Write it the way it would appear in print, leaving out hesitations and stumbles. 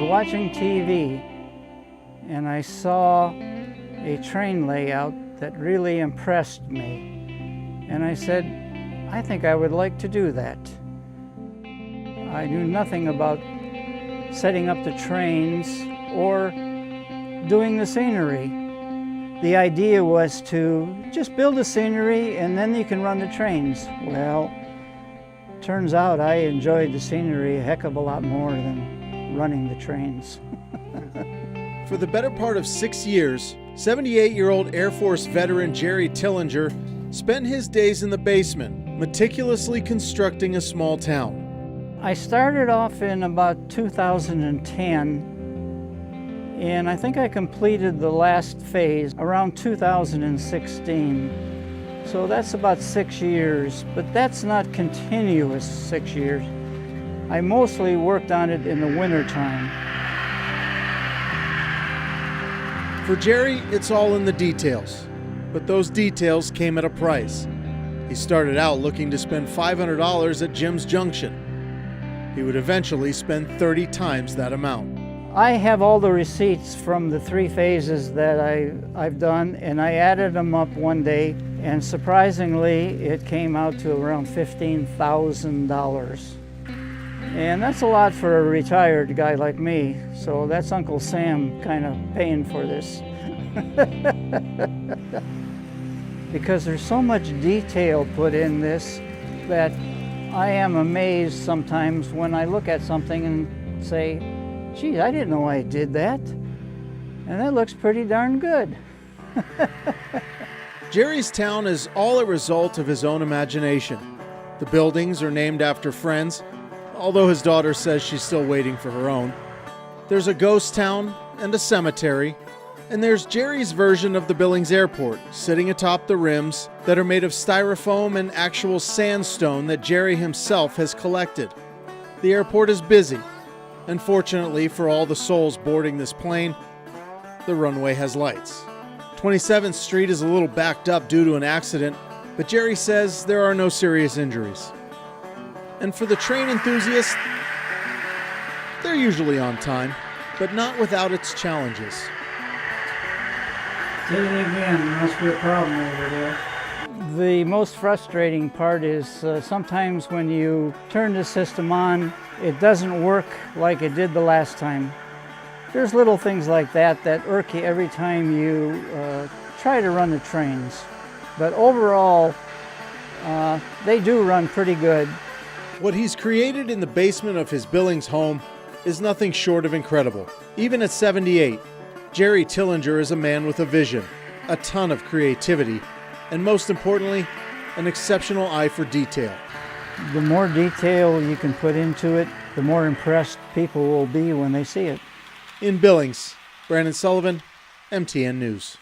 watching TV and I saw a train layout that really impressed me. And I said, I think I would like to do that. I knew nothing about setting up the trains or doing the scenery. The idea was to just build the scenery and then you can run the trains. Well, turns out I enjoyed the scenery a heck of a lot more than running the trains. For the better part of 6 years, 78-year-old Air Force veteran Jerry Tillinger spent his days in the basement, meticulously constructing a small town. I started off in about 2010, and I think I completed the last phase around 2016. So that's about 6 years, but that's not continuous 6 years. I mostly worked on it in the wintertime. For Jerry, it's all in the details, but those details came at a price. He started out looking to spend $500 at Jim's Junction. He would eventually spend 30 times that amount. I have all the receipts from the 3 phases that I've done, and I added them up one day, and surprisingly, it came out to around $15,000. And that's a lot for a retired guy like me, so that's Uncle Sam kind of paying for this. Because there's so much detail put in this that I am amazed sometimes when I look at something and say, gee, I didn't know I did that. And that looks pretty darn good. Jerry's town is all a result of his own imagination. The buildings are named after friends, although his daughter says she's still waiting for her own. There's a ghost town and a cemetery, and there's Jerry's version of the Billings Airport, sitting atop the rims that are made of styrofoam and actual sandstone that Jerry himself has collected. The airport is busy. Unfortunately for all the souls boarding this plane, the runway has lights. 27th Street is a little backed up due to an accident, but Jerry says there are no serious injuries. And for the train enthusiasts, they're usually on time, but not without its challenges. Did it again, there must be a problem over there. The most frustrating part is sometimes when you turn the system on, it doesn't work like it did the last time. There's little things like that that irk you every time you try to run the trains. But overall, they do run pretty good. What he's created in the basement of his Billings home is nothing short of incredible. Even at 78, Jerry Tillinger is a man with a vision, a ton of creativity, and most importantly, an exceptional eye for detail. The more detail you can put into it, the more impressed people will be when they see it. In Billings, Brandon Sullivan, MTN News.